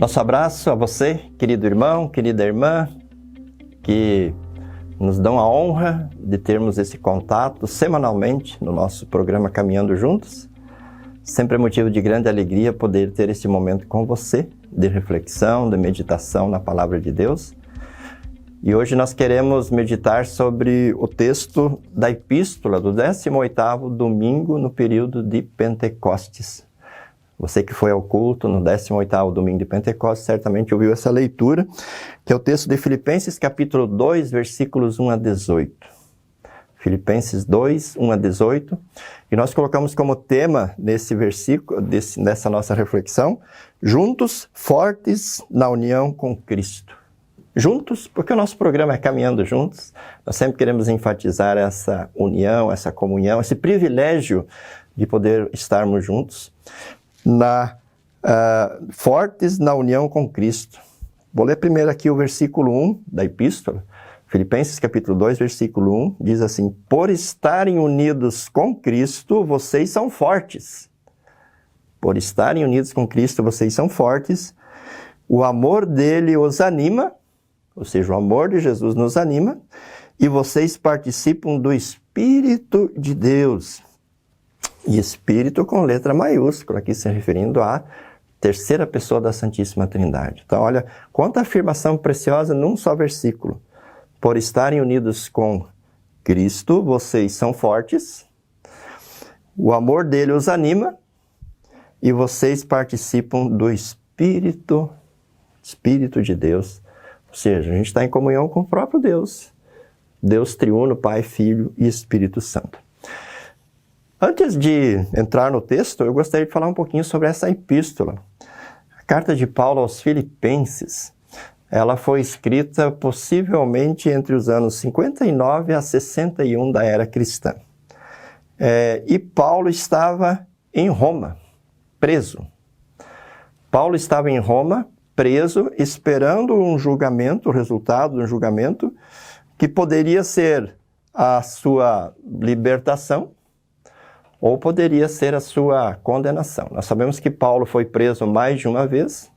Nosso abraço a você, querido irmão, querida irmã, que nos dão a honra de termos esse contato semanalmente no nosso programa Caminhando Juntos. Sempre é motivo de grande alegria poder ter esse momento com você, de reflexão, de meditação na Palavra de Deus. E hoje nós queremos meditar sobre o texto da Epístola do 18º domingo no período de Pentecostes. Você que foi ao culto no 18º domingo de Pentecostes certamente ouviu essa leitura, que é o texto de Filipenses capítulo 2, versículos 1 a 18. Filipenses 2, 1 a 18. E nós colocamos como tema nesse versículo, nessa nossa reflexão, juntos, fortes na união com Cristo. Juntos, porque o nosso programa é Caminhando Juntos. Nós sempre queremos enfatizar essa união, essa comunhão, esse privilégio de poder estarmos juntos. Fortes na união com Cristo. Vou ler primeiro aqui o versículo 1 da Epístola. Filipenses capítulo 2, versículo 1, diz assim: por estarem unidos com Cristo, vocês são fortes. Por estarem unidos com Cristo, vocês são fortes. O amor dele os anima, ou seja, o amor de Jesus nos anima, e vocês participam do Espírito de Deus. E Espírito com letra maiúscula, aqui se referindo à terceira pessoa da Santíssima Trindade. Então, olha, quanta afirmação preciosa num só versículo. Por estarem unidos com Cristo, vocês são fortes, o amor dele os anima, e vocês participam do Espírito de Deus. Ou seja, a gente está em comunhão com o próprio Deus. Deus triuno, Pai, Filho e Espírito Santo. Antes de entrar no texto, eu gostaria de falar um pouquinho sobre essa epístola. A carta de Paulo aos Filipenses, ela foi escrita possivelmente entre os anos 59 a 61 da era cristã. E Paulo estava em Roma, preso. Paulo estava em Roma, preso, esperando um julgamento, o resultado de um julgamento, que poderia ser a sua libertação, ou poderia ser a sua condenação. Nós sabemos que Paulo foi preso mais de uma vez,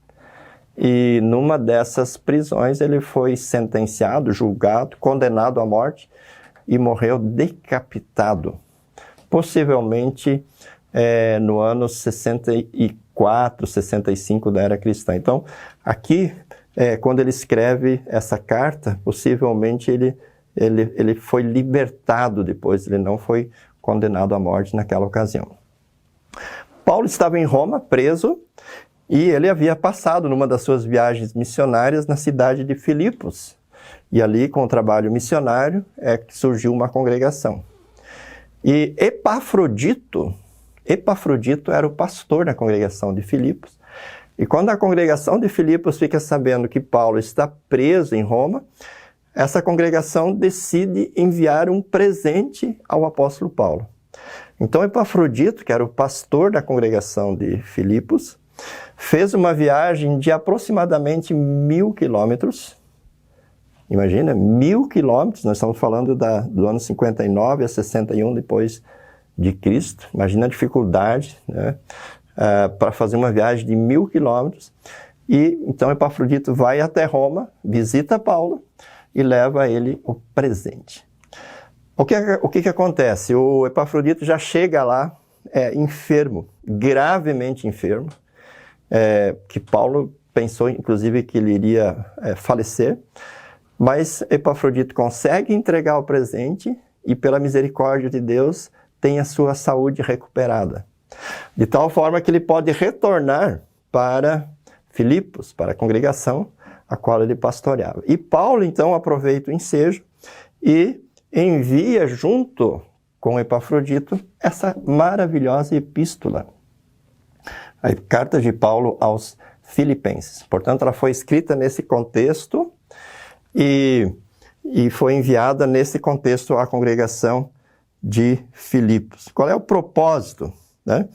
e numa dessas prisões ele foi sentenciado, julgado, condenado à morte, e morreu decapitado. Possivelmente no ano 64, 65 da era cristã. Então, aqui, quando ele escreve essa carta, possivelmente ele foi libertado depois, ele não foi condenado à morte naquela ocasião. Paulo estava em Roma, preso, e ele havia passado numa das suas viagens missionárias na cidade de Filipos. E ali, com o trabalho missionário, surgiu uma congregação. E Epafrodito era o pastor da congregação de Filipos. E quando a congregação de Filipos fica sabendo que Paulo está preso em Roma, essa congregação decide enviar um presente ao apóstolo Paulo. Então Epafrodito, que era o pastor da congregação de Filipos, fez uma viagem de aproximadamente 1.000 quilômetros. Imagina, 1.000 quilômetros, nós estamos falando do ano 59 a 61 depois de Cristo. Imagina a dificuldade, né, para fazer uma viagem de 1.000 quilômetros. E então Epafrodito vai até Roma, visita Paulo, e leva a ele o presente. O que acontece? O Epafrodito já chega lá enfermo, gravemente enfermo, que Paulo pensou, inclusive, que ele iria falecer, mas Epafrodito consegue entregar o presente e, pela misericórdia de Deus, tem a sua saúde recuperada. De tal forma que ele pode retornar para Filipos, para a congregação a qual ele pastoreava. E Paulo, então, aproveita o ensejo e envia junto com Epafrodito essa maravilhosa epístola, a carta de Paulo aos Filipenses. Portanto, ela foi escrita nesse contexto e foi enviada nesse contexto à congregação de Filipos. Qual é o propósito? Né?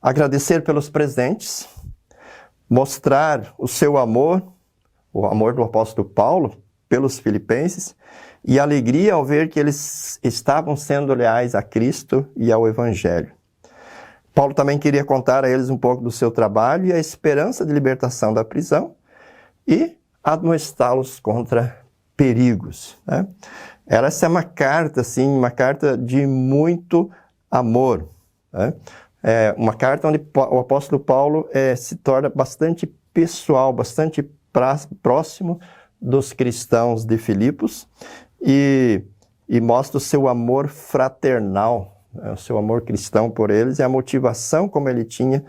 Agradecer pelos presentes, mostrar o seu amor, o amor do apóstolo Paulo pelos filipenses, e alegria ao ver que eles estavam sendo leais a Cristo e ao Evangelho. Paulo também queria contar a eles um pouco do seu trabalho e a esperança de libertação da prisão e admoestá-los contra perigos, né? Essa é uma carta, assim, uma carta de muito amor, né? É uma carta onde o apóstolo Paulo se torna bastante pessoal, bastante próximo dos cristãos de Filipos e mostra o seu amor fraternal, o seu amor cristão por eles e a motivação como ele tinha,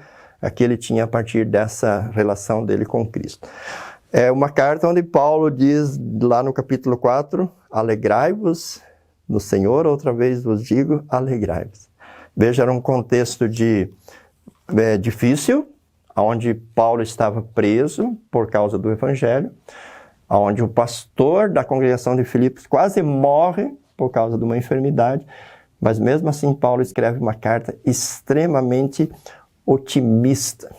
que ele tinha a partir dessa relação dele com Cristo. É uma carta onde Paulo diz lá no capítulo 4, alegrai-vos no Senhor, outra vez vos digo, alegrai-vos. Veja, era um contexto difícil, onde Paulo estava preso por causa do Evangelho, onde o pastor da congregação de Filipos quase morre por causa de uma enfermidade, mas mesmo assim Paulo escreve uma carta extremamente otimista,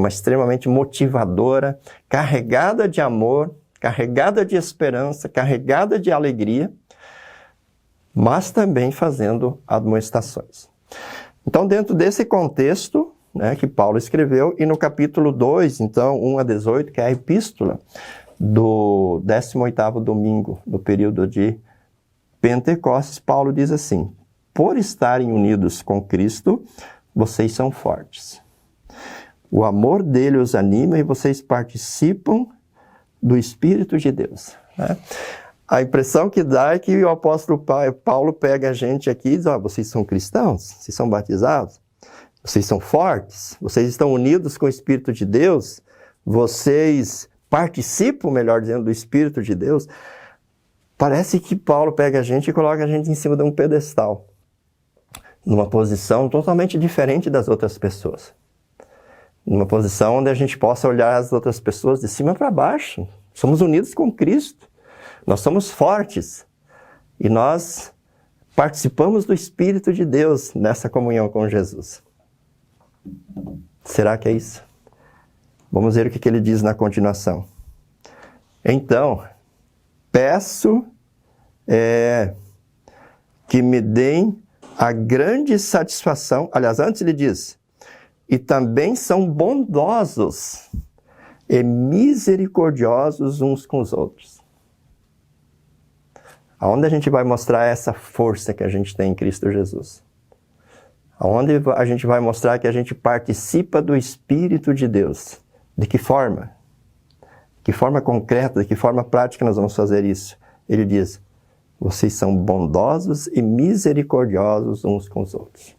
extremamente motivadora, carregada de amor, carregada de esperança, carregada de alegria, mas também fazendo admoestações. Então, dentro desse contexto, né, que Paulo escreveu, e no capítulo 2, então, 1 a 18, que é a epístola do 18º domingo, no período de Pentecostes, Paulo diz assim: por estarem unidos com Cristo, vocês são fortes. O amor dele os anima e vocês participam do Espírito de Deus, né? A impressão que dá é que o apóstolo Paulo pega a gente aqui e diz: vocês são cristãos? Vocês são batizados? Vocês são fortes? Vocês estão unidos com o Espírito de Deus? Vocês participam, melhor dizendo, do Espírito de Deus? Parece que Paulo pega a gente e coloca a gente em cima de um pedestal, numa posição totalmente diferente das outras pessoas. Numa posição onde a gente possa olhar as outras pessoas de cima para baixo. Somos unidos com Cristo. Nós somos fortes e nós participamos do Espírito de Deus nessa comunhão com Jesus. Será que é isso? Vamos ver o que ele diz na continuação. Então, peço que me deem a grande satisfação. Aliás, antes ele diz: e também são bondosos e misericordiosos uns com os outros. Aonde a gente vai mostrar essa força que a gente tem em Cristo Jesus? Aonde a gente vai mostrar que a gente participa do Espírito de Deus? De que forma? De que forma concreta, de que forma prática nós vamos fazer isso? Ele diz: vocês são bondosos e misericordiosos uns com os outros.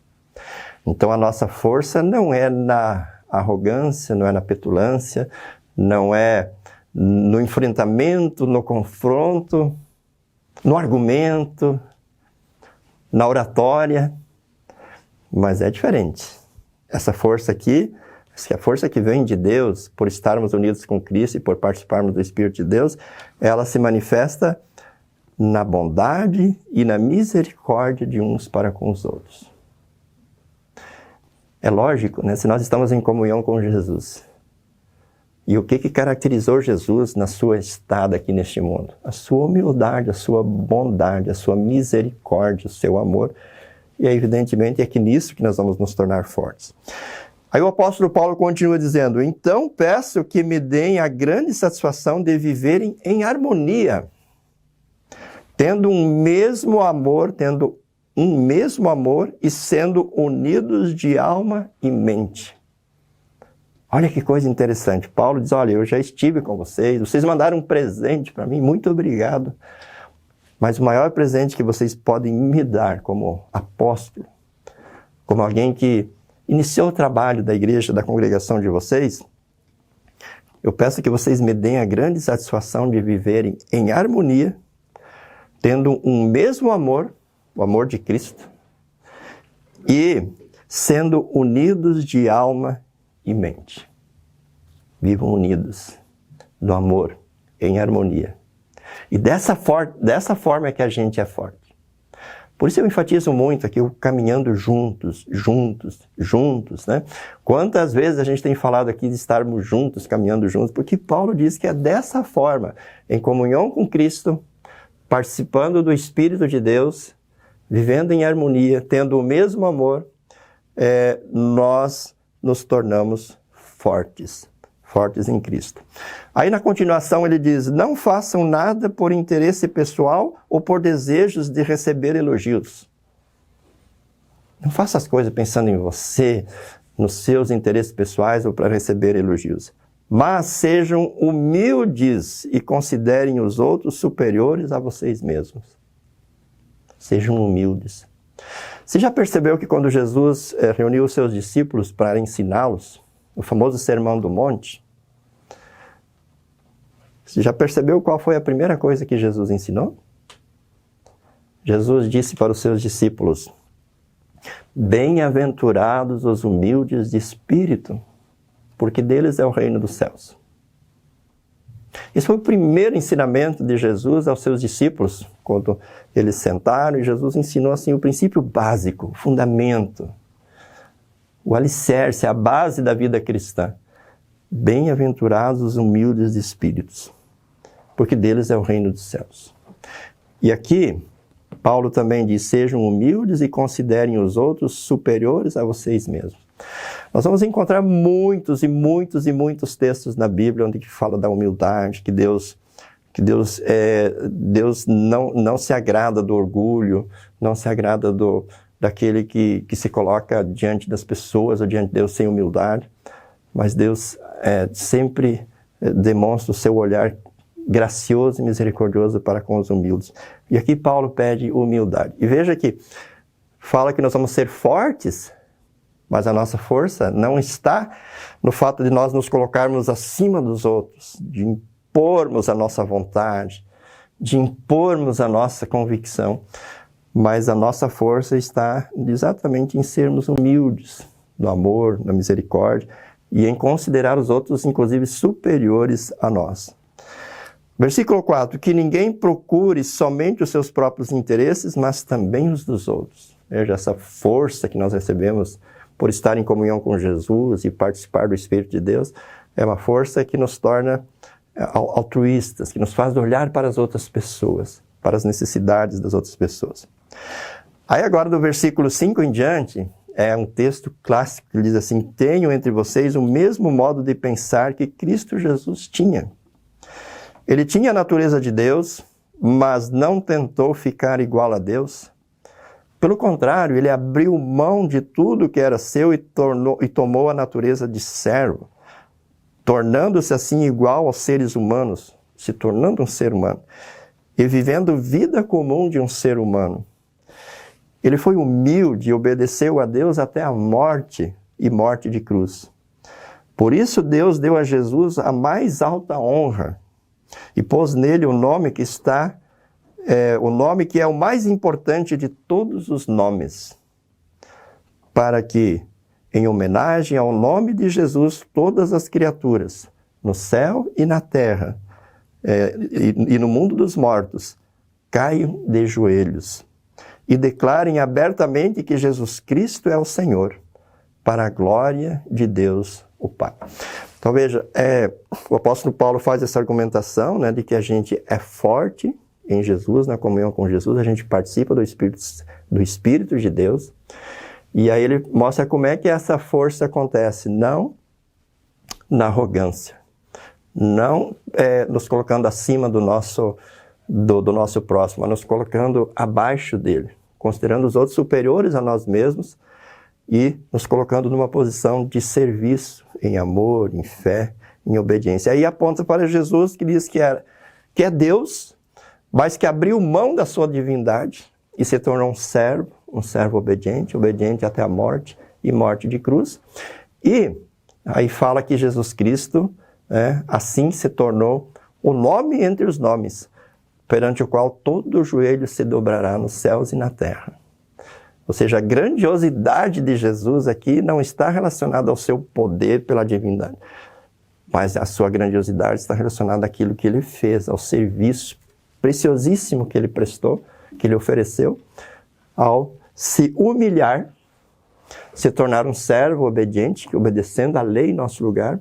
Então a nossa força não é na arrogância, não é na petulância, não é no enfrentamento, no confronto, no argumento, na oratória, mas é diferente. Essa força aqui, a força que vem de Deus, por estarmos unidos com Cristo e por participarmos do Espírito de Deus, ela se manifesta na bondade e na misericórdia de uns para com os outros. É lógico, né? Se nós estamos em comunhão com Jesus. E o que caracterizou Jesus na sua estada aqui neste mundo? A sua humildade, a sua bondade, a sua misericórdia, o seu amor. E evidentemente é que nisso que nós vamos nos tornar fortes. Aí o apóstolo Paulo continua dizendo: então peço que me deem a grande satisfação de viverem em harmonia, tendo um mesmo amor e sendo unidos de alma e mente. Olha que coisa interessante. Paulo diz: olha, eu já estive com vocês mandaram um presente para mim, muito obrigado. Mas o maior presente que vocês podem me dar como apóstolo, como alguém que iniciou o trabalho da igreja, da congregação de vocês, eu peço que vocês me deem a grande satisfação de viverem em harmonia, tendo um mesmo amor, o amor de Cristo, e sendo unidos de alma e mente. Vivam unidos no amor, em harmonia. E dessa forma é que a gente é forte. Por isso eu enfatizo muito aqui o caminhando juntos, né? Quantas vezes a gente tem falado aqui de estarmos juntos, caminhando juntos, porque Paulo diz que é dessa forma, em comunhão com Cristo, participando do Espírito de Deus, vivendo em harmonia, tendo o mesmo amor, nós nos tornamos fortes em Cristo. Aí na continuação ele diz, não façam nada por interesse pessoal ou por desejos de receber elogios. Não faça as coisas pensando em você, nos seus interesses pessoais ou para receber elogios. Mas sejam humildes e considerem os outros superiores a vocês mesmos. Sejam humildes. Você já percebeu que quando Jesus reuniu os seus discípulos para ensiná-los, o famoso Sermão do Monte, você já percebeu qual foi a primeira coisa que Jesus ensinou? Jesus disse para os seus discípulos, bem-aventurados os humildes de espírito, porque deles é o reino dos céus. Esse foi o primeiro ensinamento de Jesus aos seus discípulos, quando eles sentaram e Jesus ensinou assim o princípio básico, o fundamento, o alicerce, a base da vida cristã. Bem-aventurados os humildes de espíritos, porque deles é o reino dos céus. E aqui, Paulo também diz, sejam humildes e considerem os outros superiores a vocês mesmos. Nós vamos encontrar muitos textos na Bíblia onde fala da humildade, que Deus não se agrada do orgulho, não se agrada daquele que se coloca diante das pessoas ou diante de Deus sem humildade, mas Deus sempre demonstra o seu olhar gracioso e misericordioso para com os humildes. E aqui Paulo pede humildade. E veja que fala que nós vamos ser fortes, mas a nossa força não está no fato de nós nos colocarmos acima dos outros, de impormos a nossa vontade, de impormos a nossa convicção, mas a nossa força está exatamente em sermos humildes, no amor, na misericórdia, e em considerar os outros, inclusive, superiores a nós. Versículo 4, que ninguém procure somente os seus próprios interesses, mas também os dos outros. Veja essa força que nós recebemos por estar em comunhão com Jesus e participar do Espírito de Deus, é uma força que nos torna altruístas, que nos faz olhar para as outras pessoas, para as necessidades das outras pessoas. Aí agora do versículo 5 em diante, é um texto clássico que diz assim, tenham entre vocês o mesmo modo de pensar que Cristo Jesus tinha. Ele tinha a natureza de Deus, mas não tentou ficar igual a Deus. Pelo contrário, ele abriu mão de tudo que era seu e tomou a natureza de servo, tornando-se assim igual aos seres humanos, se tornando um ser humano, e vivendo vida comum de um ser humano. Ele foi humilde e obedeceu a Deus até a morte e morte de cruz. Por isso Deus deu a Jesus a mais alta honra e pôs nele o nome que é o mais importante de todos os nomes, para que, em homenagem ao nome de Jesus, todas as criaturas, no céu e na terra, e no mundo dos mortos, caiam de joelhos e declarem abertamente que Jesus Cristo é o Senhor, para a glória de Deus, o Pai. Então veja, o apóstolo Paulo faz essa argumentação, né, de que a gente é forte em Jesus, na comunhão com Jesus, a gente participa do Espírito de Deus, e aí ele mostra como é que essa força acontece, não na arrogância, não nos colocando acima do nosso próximo, mas nos colocando abaixo dele, considerando os outros superiores a nós mesmos e nos colocando numa posição de serviço, em amor, em fé, em obediência. Aí aponta para Jesus, que diz que é Deus, mas que abriu mão da sua divindade e se tornou um servo obediente até a morte e morte de cruz. E aí fala que Jesus Cristo, assim se tornou o nome entre os nomes, perante o qual todo joelho se dobrará nos céus e na terra. Ou seja, a grandiosidade de Jesus aqui não está relacionada ao seu poder pela divindade, mas a sua grandiosidade está relacionada àquilo que ele fez, ao serviço preciosíssimo que ele prestou, que ele ofereceu, ao se humilhar, se tornar um servo obediente, obedecendo a lei em nosso lugar,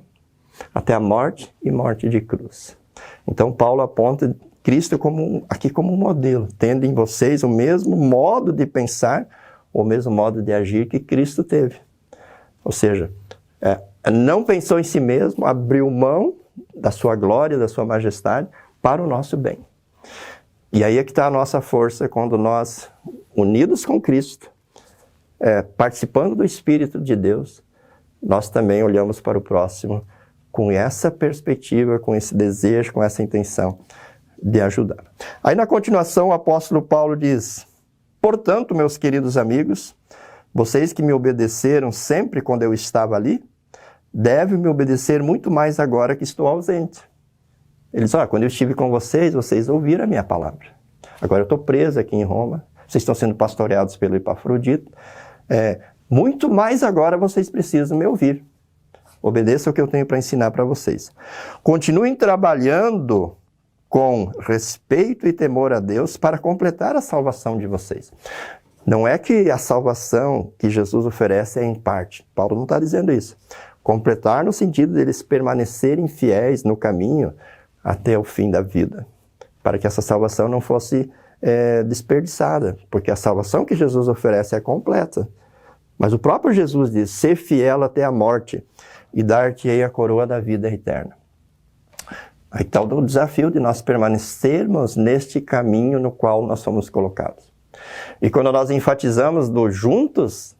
até a morte e morte de cruz. Então Paulo aponta Cristo aqui como um modelo, tendo em vocês o mesmo modo de pensar, o mesmo modo de agir que Cristo teve. Ou seja, não pensou em si mesmo, abriu mão da sua glória, da sua majestade, para o nosso bem. E aí é que está a nossa força quando nós, unidos com Cristo, participando do Espírito de Deus, nós também olhamos para o próximo com essa perspectiva, com esse desejo, com essa intenção de ajudar. Aí na continuação o apóstolo Paulo diz: portanto, meus queridos amigos, vocês que me obedeceram sempre quando eu estava ali, devem me obedecer muito mais agora que estou ausente. Ele diz: quando eu estive com vocês, vocês ouviram a minha palavra. Agora eu estou preso aqui em Roma, vocês estão sendo pastoreados pelo Epafrodito. Muito mais agora vocês precisam me ouvir. Obedeçam o que eu tenho para ensinar para vocês. Continuem trabalhando com respeito e temor a Deus para completar a salvação de vocês. Não é que a salvação que Jesus oferece é em parte. Paulo não está dizendo isso. Completar no sentido deles permanecerem fiéis no caminho até o fim da vida, para que essa salvação não fosse desperdiçada, porque a salvação que Jesus oferece é completa. Mas o próprio Jesus diz: ser fiel até a morte e dar-te-ei a coroa da vida eterna. Aí está o desafio de nós permanecermos neste caminho no qual nós somos colocados. E quando nós enfatizamos do juntos,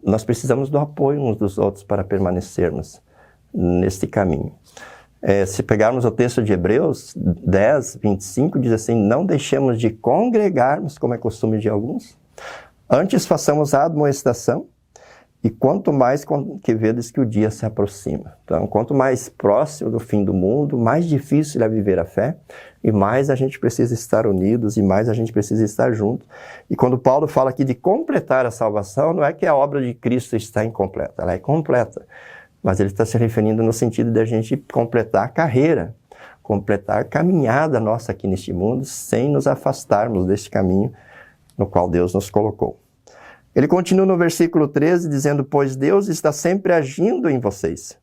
nós precisamos do apoio uns dos outros para permanecermos neste caminho. Se pegarmos o texto de Hebreus 10, 25, diz assim: não deixemos de congregarmos, como é costume de alguns, antes façamos a admoestação, e quanto mais que vedes que o dia se aproxima. Então, quanto mais próximo do fim do mundo, mais difícil é viver a fé, e mais a gente precisa estar unidos, e mais a gente precisa estar junto. E quando Paulo fala aqui de completar a salvação, não é que a obra de Cristo está incompleta, ela é completa. Mas ele está se referindo no sentido de a gente completar a carreira, completar a caminhada nossa aqui neste mundo, sem nos afastarmos deste caminho no qual Deus nos colocou. Ele continua no versículo 13, dizendo: pois Deus está sempre agindo em vocês,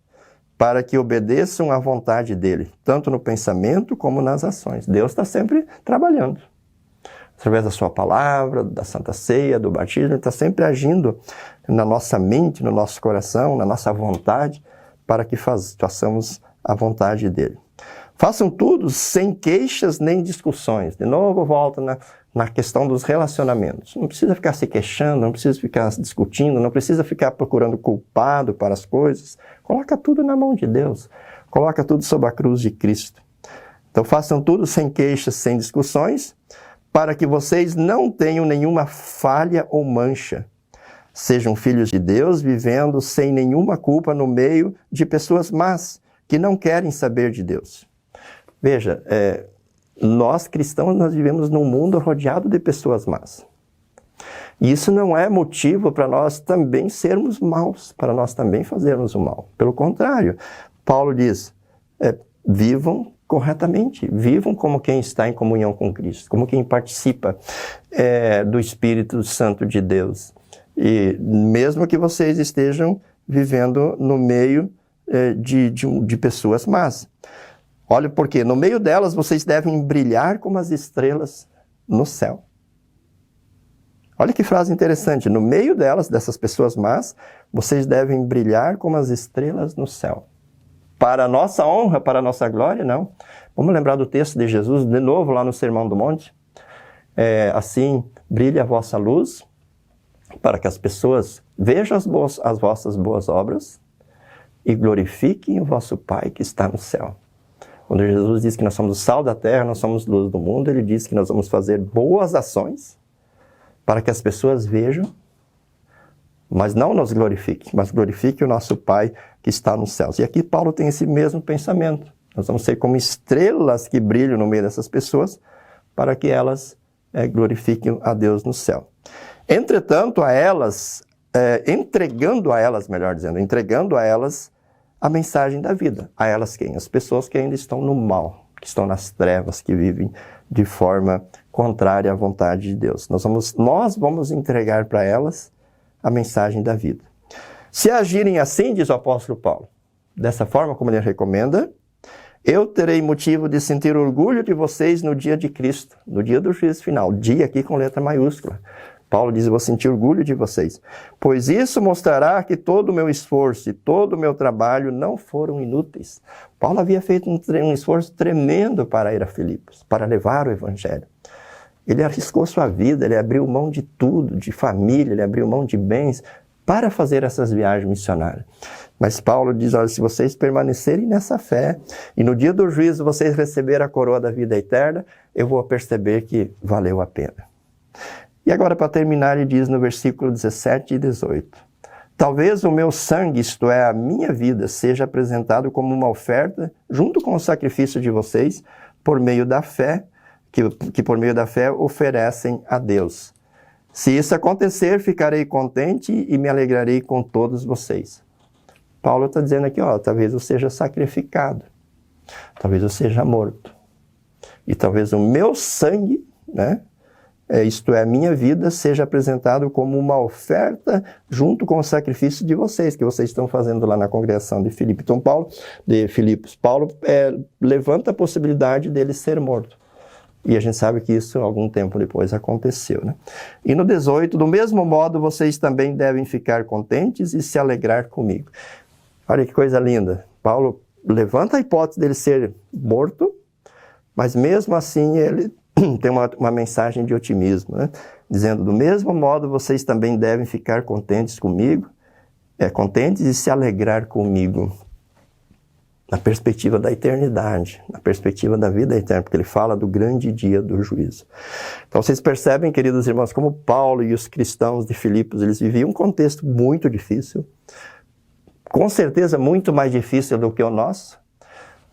para que obedeçam à vontade dele, tanto no pensamento como nas ações. Deus está sempre trabalhando. Através da sua palavra, da Santa Ceia, do batismo, ele está sempre agindo na nossa mente, no nosso coração, na nossa vontade, para que façamos a vontade dele. Façam tudo sem queixas nem discussões. De novo, volta na questão dos relacionamentos. Não precisa ficar se queixando, não precisa ficar discutindo, não precisa ficar procurando culpado para as coisas. Coloca tudo na mão de Deus. Coloca tudo sob a cruz de Cristo. Então façam tudo sem queixas, sem discussões, para que vocês não tenham nenhuma falha ou mancha. Sejam filhos de Deus, vivendo sem nenhuma culpa no meio de pessoas más, que não querem saber de Deus. Veja, nós cristãos, nós vivemos num mundo rodeado de pessoas más. E isso não é motivo para nós também sermos maus, para nós também fazermos o mal. Pelo contrário, Paulo diz: vivam corretamente, vivam como quem está em comunhão com Cristo, como quem participa do Espírito Santo de Deus. E mesmo que vocês estejam vivendo no meio de pessoas más. Olha porque no meio delas vocês devem brilhar como as estrelas no céu. Olha que frase interessante. No meio delas, dessas pessoas más, vocês devem brilhar como as estrelas no céu. Para a nossa honra, para a nossa glória, não. Vamos lembrar do texto de Jesus, de novo, lá no Sermão do Monte. Assim, brilhe a vossa luz, para que as pessoas vejam as vossas boas obras e glorifiquem o vosso Pai que está no céu. Quando Jesus diz que nós somos o sal da terra, nós somos luz do mundo, ele diz que nós vamos fazer boas ações para que as pessoas vejam, mas não nos glorifiquem, mas glorifique o nosso Pai que está nos céus. E aqui Paulo tem esse mesmo pensamento. Nós vamos ser como estrelas que brilham no meio dessas pessoas para que elas glorifiquem a Deus no céu. Entretanto, entregando a elas a mensagem da vida. A elas quem? As pessoas que ainda estão no mal, que estão nas trevas, que vivem de forma contrária à vontade de Deus. Nós vamos entregar para elas a mensagem da vida. Se agirem assim, diz o apóstolo Paulo, dessa forma como ele recomenda, eu terei motivo de sentir orgulho de vocês no dia de Cristo, no dia do juízo final. Dia aqui com letra maiúscula. Paulo diz, eu vou sentir orgulho de vocês, pois isso mostrará que todo o meu esforço e todo o meu trabalho não foram inúteis. Paulo havia feito um esforço tremendo para ir a Filipos, para levar o evangelho. Ele arriscou sua vida, ele abriu mão de tudo, de família, ele abriu mão de bens para fazer essas viagens missionárias. Mas Paulo diz, olha, se vocês permanecerem nessa fé e no dia do juízo vocês receberem a coroa da vida eterna, eu vou perceber que valeu a pena. E agora, para terminar, ele diz no versículo 17 e 18, talvez o meu sangue, isto é, a minha vida, seja apresentado como uma oferta, junto com o sacrifício de vocês, por meio da fé, que por meio da fé oferecem a Deus. Se isso acontecer, ficarei contente e me alegrarei com todos vocês. Paulo está dizendo aqui, ó, talvez eu seja sacrificado, talvez eu seja morto, e talvez o meu sangue, né, isto é, a minha vida, seja apresentado como uma oferta junto com o sacrifício de vocês, que vocês estão fazendo lá na congregação de Filipos. Então, Paulo levanta a possibilidade dele ser morto. E a gente sabe que isso algum tempo depois aconteceu, né? E no 18, do mesmo modo, vocês também devem ficar contentes e se alegrar comigo. Olha que coisa linda. Paulo levanta a hipótese dele ser morto, mas mesmo assim ele tem uma mensagem de otimismo, né? Dizendo, do mesmo modo, vocês também devem ficar contentes comigo, contentes e se alegrar comigo. Na perspectiva da eternidade, na perspectiva da vida eterna, porque ele fala do grande dia do juízo. Então vocês percebem, queridos irmãos, como Paulo e os cristãos de Filipos, eles viviam um contexto muito difícil, com certeza muito mais difícil do que o nosso,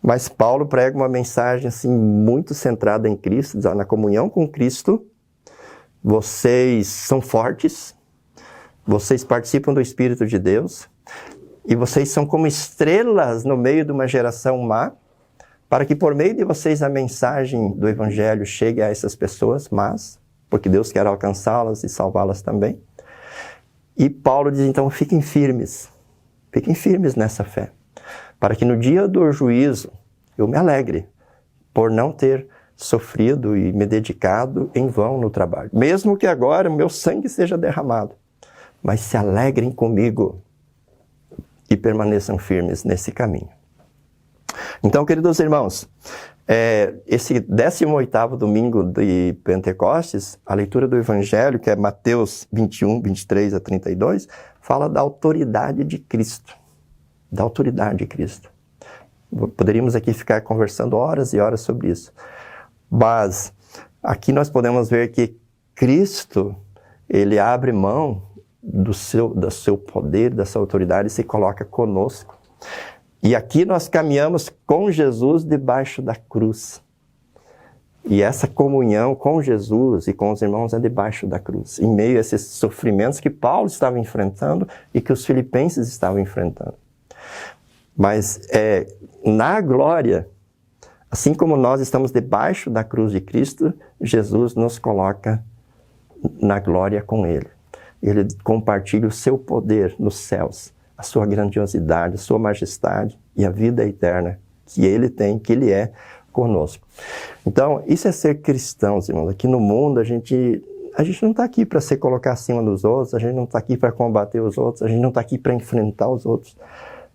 mas Paulo prega uma mensagem assim, muito centrada em Cristo, na comunhão com Cristo. Vocês são fortes, vocês participam do Espírito de Deus, e vocês são como estrelas no meio de uma geração má, para que por meio de vocês a mensagem do Evangelho chegue a essas pessoas más, porque Deus quer alcançá-las e salvá-las também. E Paulo diz, então, fiquem firmes nessa fé, para que no dia do juízo eu me alegre por não ter sofrido e me dedicado em vão no trabalho. Mesmo que agora meu sangue seja derramado, mas se alegrem comigo e permaneçam firmes nesse caminho. Então, queridos irmãos, esse 18º domingo de Pentecostes, a leitura do Evangelho, que é Mateus 21, 23 a 32, fala da autoridade de Cristo. Da autoridade de Cristo. Poderíamos aqui ficar conversando horas e horas sobre isso. Mas aqui nós podemos ver que Cristo, ele abre mão do seu poder, da sua autoridade, e se coloca conosco. E aqui nós caminhamos com Jesus debaixo da cruz. E essa comunhão com Jesus e com os irmãos é debaixo da cruz, em meio a esses sofrimentos que Paulo estava enfrentando e que os filipenses estavam enfrentando. Mas na glória, assim como nós estamos debaixo da cruz de Cristo, Jesus nos coloca na glória com Ele. Ele compartilha o seu poder nos céus, a sua grandiosidade, a sua majestade e a vida eterna que Ele tem, que Ele é conosco. Então, isso é ser cristãos, irmãos. Aqui no mundo, a gente não está aqui para se colocar acima dos outros, a gente não está aqui para combater os outros, a gente não está aqui para enfrentar os outros.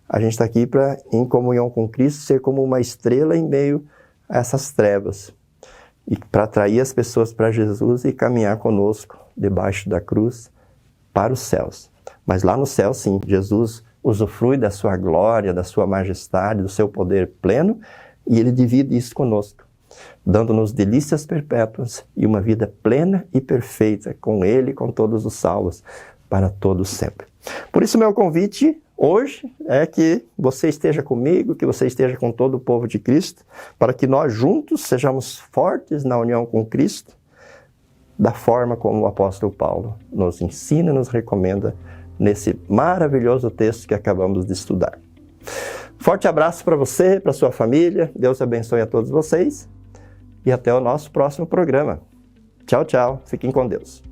A gente está aqui para, em comunhão com Cristo, ser como uma estrela em meio a essas trevas. E para atrair as pessoas para Jesus e caminhar conosco debaixo da cruz, para os céus. Mas lá no céu, sim, Jesus usufrui da sua glória, da sua majestade, do seu poder pleno, e Ele divide isso conosco, dando-nos delícias perpétuas e uma vida plena e perfeita com Ele e com todos os salvos, para todos sempre. Por isso, meu convite hoje é que você esteja comigo, que você esteja com todo o povo de Cristo, para que nós juntos sejamos fortes na união com Cristo, da forma como o apóstolo Paulo nos ensina e nos recomenda nesse maravilhoso texto que acabamos de estudar. Forte abraço para você, para sua família, Deus abençoe a todos vocês e até o nosso próximo programa. Tchau, tchau, fiquem com Deus.